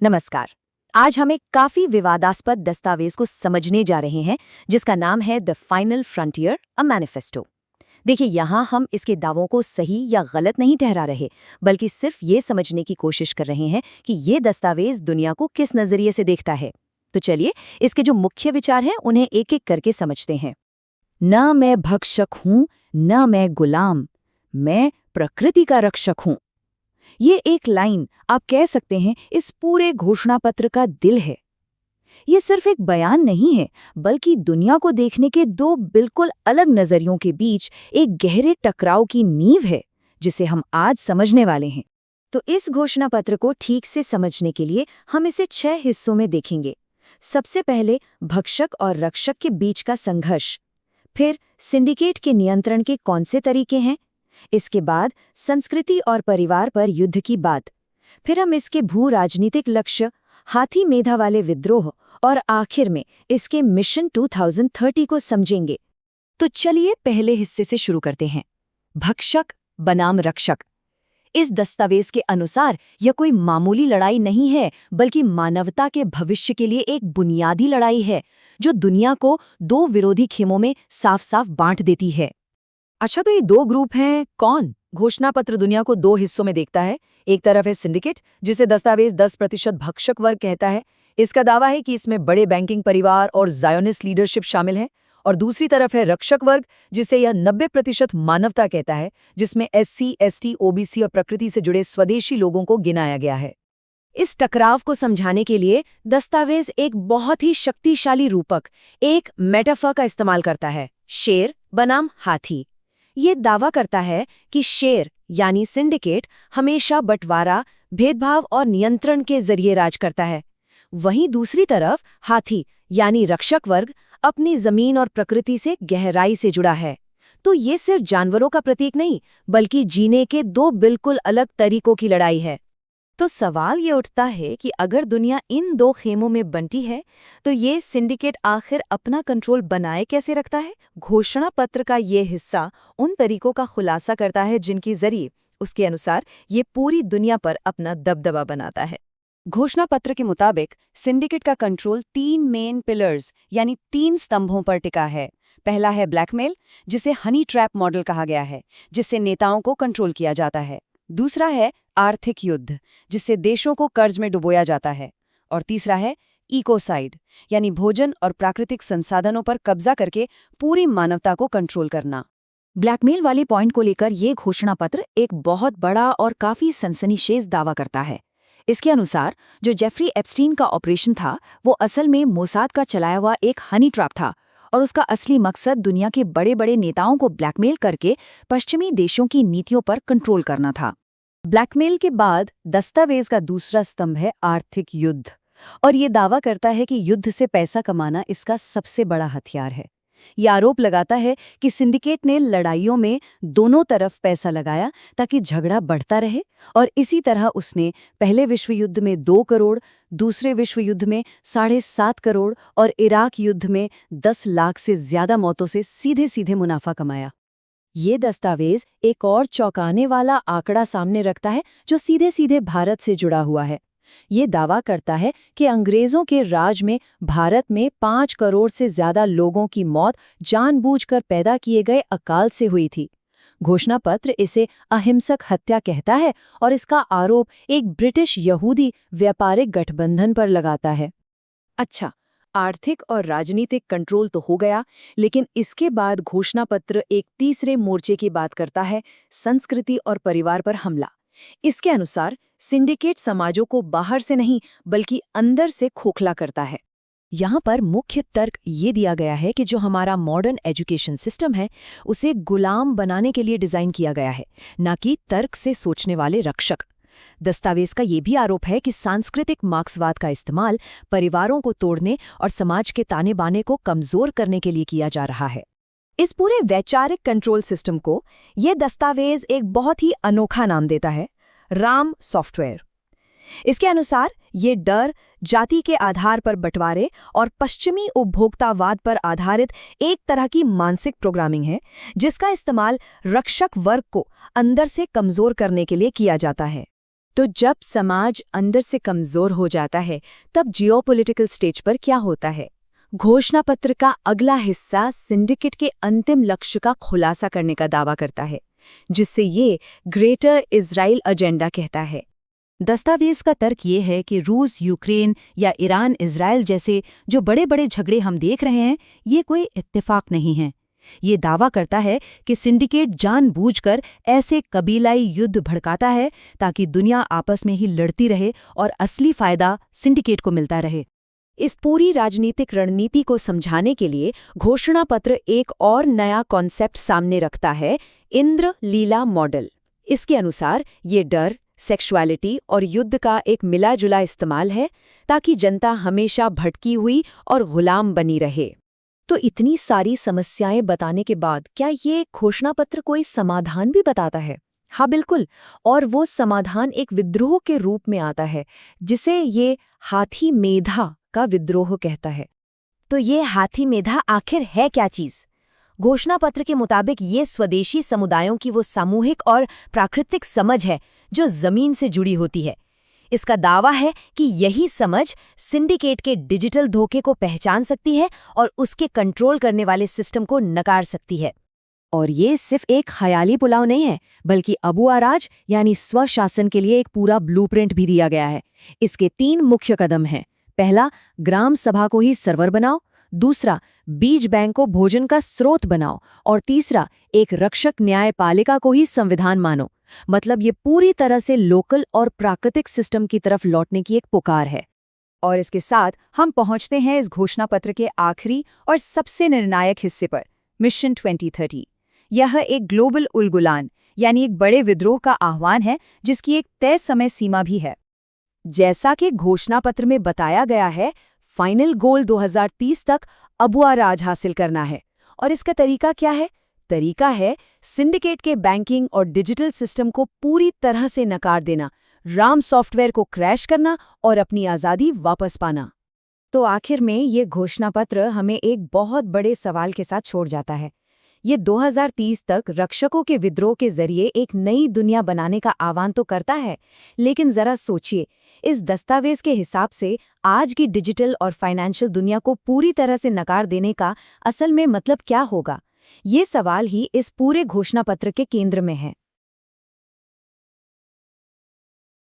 नमस्कार। आज हम एक काफी विवादास्पद दस्तावेज को समझने जा रहे हैं जिसका नाम है the final frontier a manifesto. देखिए, यहाँ हम इसके दावों को सही या गलत नहीं ठहरा रहे, बल्कि सिर्फ ये समझने की कोशिश कर रहे हैं कि ये दस्तावेज दुनिया को किस नजरिए से देखता है। तो चलिए, इसके जो मुख्य विचार हैं उन्हें एक एक करके समझते हैं। न मैं भक्षक हूं, न मैं गुलाम, मैं प्रकृति का रक्षक हूं। ये एक लाइन आप कह सकते हैं इस पूरे घोषणा पत्र का दिल है। ये सिर्फ एक बयान नहीं है, बल्कि दुनिया को देखने के दो बिल्कुल अलग नजरियों के बीच एक गहरे टकराव की नींव है, जिसे हम आज समझने वाले हैं। तो इस घोषणा पत्र को ठीक से समझने के लिए हम इसे 6 हिस्सों में देखेंगे। सबसे पहले भक्षक और रक्षक के बीच का संघर्ष, फिर सिंडिकेट के नियंत्रण के कौन से तरीके हैं, इसके बाद संस्कृति और परिवार पर युद्ध की बात, फिर हम इसके भू राजनीतिक लक्ष्य, हाथी मेधा वाले विद्रोह और आखिर में इसके मिशन 2030 को समझेंगे। तो चलिए पहले हिस्से से शुरू करते हैं। भक्षक बनाम रक्षक। इस दस्तावेज के अनुसार यह कोई मामूली लड़ाई नहीं है, बल्कि मानवता के भविष्य के लिए एक बुनियादी लड़ाई है जो दुनिया को दो विरोधी खेमों में साफ साफ बांट देती है। अच्छा, तो ये दो ग्रुप हैं कौन? घोषणा पत्र दुनिया को दो हिस्सों में देखता है। एक तरफ है सिंडिकेट, जिसे दस्तावेज 10% भक्षक वर्ग कहता है। इसका दावा है कि इसमें बड़े बैंकिंग परिवार और ज़ायोनिस्ट लीडरशिप शामिल है। और दूसरी तरफ है रक्षक वर्ग, जिसे यह 90% मानवता कहता है, जिसमें SC, ST, OBC और प्रकृति से जुड़े स्वदेशी लोगों को गिनाया गया है। इस टकराव को समझाने के लिए दस्तावेज एक बहुत ही शक्तिशाली रूपक, एक मेटाफर का इस्तेमाल करता है, शेर बनाम हाथी। ये दावा करता है कि शेर यानी सिंडिकेट हमेशा बंटवारा, भेदभाव और नियंत्रण के जरिए राज करता है। वहीं दूसरी तरफ हाथी यानी रक्षक वर्ग अपनी जमीन और प्रकृति से गहराई से जुड़ा है। तो ये सिर्फ जानवरों का प्रतीक नहीं, बल्कि जीने के दो बिल्कुल अलग तरीकों की लड़ाई है। तो सवाल ये उठता है कि अगर दुनिया इन दो खेमों में बंटी है, तो ये सिंडिकेट आखिर अपना कंट्रोल बनाए कैसे रखता है? घोषणा पत्र का ये हिस्सा उन तरीकों का खुलासा करता है जिनकी जरिए उसके अनुसार ये पूरी दुनिया पर अपना दबदबा बनाता है। घोषणा पत्र के मुताबिक सिंडिकेट का कंट्रोल 3 मेन पिलर्स यानी 3 स्तंभों पर टिका है। पहला है ब्लैकमेल, जिसे हनी ट्रैप मॉडल कहा गया है, जिससे नेताओं को कंट्रोल किया जाता है। दूसरा है आर्थिक युद्ध, जिससे देशों को कर्ज में डुबोया जाता है। और तीसरा है इकोसाइड, यानी भोजन और प्राकृतिक संसाधनों पर कब्जा करके पूरी मानवता को कंट्रोल करना। ब्लैकमेल वाले पॉइंट को लेकर ये घोषणा पत्र एक बहुत बड़ा और काफी सनसनीखेज दावा करता है। इसके अनुसार जो जेफरी एप्स्टीन का ऑपरेशन था, वो असल में मोसाद का चलाया हुआ एक हनी ट्रैप था, और उसका असली मकसद दुनिया के बड़े बड़े नेताओं को ब्लैकमेल करके पश्चिमी देशों की नीतियों पर कंट्रोल करना था। ब्लैकमेल के बाद दस्तावेज का दूसरा स्तंभ है आर्थिक युद्ध, और ये दावा करता है कि युद्ध से पैसा कमाना इसका सबसे बड़ा हथियार है। ये आरोप लगाता है कि सिंडिकेट ने लड़ाइयों में दोनों तरफ पैसा लगाया ताकि झगड़ा बढ़ता रहे, और इसी तरह उसने पहले विश्व युद्ध में 2 करोड़, दूसरे विश्व युद्ध में 7.5 करोड़ और इराक युद्ध में 10 लाख से ज्यादा मौतों से सीधे सीधे मुनाफा कमाया। ये दस्तावेज एक और चौंकाने वाला आंकड़ा सामने रखता है जो सीधे सीधे भारत से जुड़ा हुआ है। ये दावा करता है कि अंग्रेजों के राज में भारत में 5 करोड़ से ज्यादा लोगों की मौत जानबूझकर पैदा किए गए अकाल से हुई थी। घोषणा पत्र इसे अहिंसक हत्या कहता है, और इसका आरोप एक ब्रिटिश यहूदी व्यापारिक गठबंधन पर लगाता है। अच्छा, आर्थिक और राजनीतिक कंट्रोल तो हो गया, लेकिन इसके बाद घोषणा पत्र एक तीसरे मोर्चे की बात करता है, संस्कृति और परिवार पर हमला। इसके अनुसार सिंडिकेट समाजों को बाहर से नहीं बल्कि अंदर से खोखला करता है। यहाँ पर मुख्य तर्क ये दिया गया है कि जो हमारा मॉडर्न एजुकेशन सिस्टम है, उसे गुलाम बनाने के लिए डिजाइन किया गया है, न कि तर्क से सोचने वाले रक्षक। दस्तावेज का ये भी आरोप है कि सांस्कृतिक मार्क्सवाद का इस्तेमाल परिवारों को तोड़ने और समाज के ताने बाने को कमजोर करने के लिए किया जा रहा है। इस पूरे वैचारिक कंट्रोल सिस्टम को यह दस्तावेज एक बहुत ही अनोखा नाम देता है, राम सॉफ्टवेयर। इसके अनुसार ये डर, जाति के आधार पर बंटवारे और पश्चिमी उपभोक्तावाद पर आधारित एक तरह की मानसिक प्रोग्रामिंग है, जिसका इस्तेमाल रक्षक वर्ग को अंदर से कमजोर करने के लिए किया जाता है। तो जब समाज अंदर से कमजोर हो जाता है, तब जियोपॉलिटिकल स्टेज पर क्या होता है? घोषणा पत्र का अगला हिस्सा सिंडिकेट के अंतिम लक्ष्य का खुलासा करने का दावा करता है, जिससे ये ग्रेटर इजराइल एजेंडा कहता है। दस्तावेज का तर्क ये है कि रूस, यूक्रेन या ईरान, इजराइल जैसे जो बड़े बड़े झगड़े हम देख रहे हैं, ये कोई इत्तेफाक नहीं है। ये दावा करता है कि सिंडिकेट जानबूझकर ऐसे कबीलाई युद्ध भड़काता है ताकि दुनिया आपस में ही लड़ती रहे और असली फायदा सिंडिकेट को मिलता रहे। इस पूरी राजनीतिक रणनीति को समझाने के लिए घोषणा पत्र एक और नया कॉन्सेप्ट सामने रखता है, इंद्र लीला मॉडल। इसके अनुसार ये डर, सेक्सुअलिटी और युद्ध का एक मिला जुला इस्तेमाल है ताकि जनता हमेशा भटकी हुई और गुलाम बनी रहे। तो इतनी सारी समस्याएं बताने के बाद क्या ये घोषणा पत्र कोई समाधान भी बताता है? हाँ, बिल्कुल। और वो समाधान एक विद्रोह के रूप में आता है, जिसे ये हाथी मेधा का विद्रोह कहता है। तो ये हाथी मेधा आखिर है क्या चीज? घोषणा पत्र के मुताबिक ये स्वदेशी समुदायों की वो सामूहिक और प्राकृतिक समझ है जो जमीन से जुड़ी होती है। इसका दावा है कि यही समझ सिंडिकेट के डिजिटल धोखे को पहचान सकती है और उसके कंट्रोल करने वाले सिस्टम को नकार सकती है। और ये सिर्फ एक ख्याली पुलाव नहीं है, बल्कि अबुआ राज यानी स्वशासन के लिए एक पूरा ब्लूप्रिंट भी दिया गया है। इसके 3 मुख्य कदम हैं। पहला, ग्राम सभा को ही सर्वर बनाओ। दूसरा, बीज बैंक को भोजन का स्रोत बनाओ। और तीसरा, एक रक्षक न्यायपालिका को ही संविधान मानो। मतलब ये पूरी तरह से लोकल और प्राकृतिक सिस्टम की तरफ लौटने की एक पुकार है। और इसके साथ हम पहुंचते हैं इस घोषणा पत्र के आखिरी और सबसे निर्णायक हिस्से पर, मिशन 2030। यह एक ग्लोबल उलगुलान यानी एक बड़े विद्रोह का आह्वान है, जिसकी एक तय समय सीमा भी है। जैसा कि घोषणा पत्र में बताया गया है, फाइनल गोल 2030 तक अबुआ राज हासिल करना है। और इसका तरीका क्या है? तरीका है सिंडिकेट के बैंकिंग और डिजिटल सिस्टम को पूरी तरह से नकार देना, राम सॉफ्टवेयर को क्रैश करना और अपनी आज़ादी वापस पाना। तो आखिर में ये घोषणा पत्र हमें एक बहुत बड़े सवाल के साथ छोड़ जाता है। ये 2030 तक रक्षकों के विद्रोह के जरिए एक नई दुनिया बनाने का आह्वान तो करता है, लेकिन जरा सोचिए, इस दस्तावेज के हिसाब से आज की डिजिटल और फाइनेंशियल दुनिया को पूरी तरह से नकार देने का असल में मतलब क्या होगा? ये सवाल ही इस पूरे घोषणा पत्र के केंद्र में है।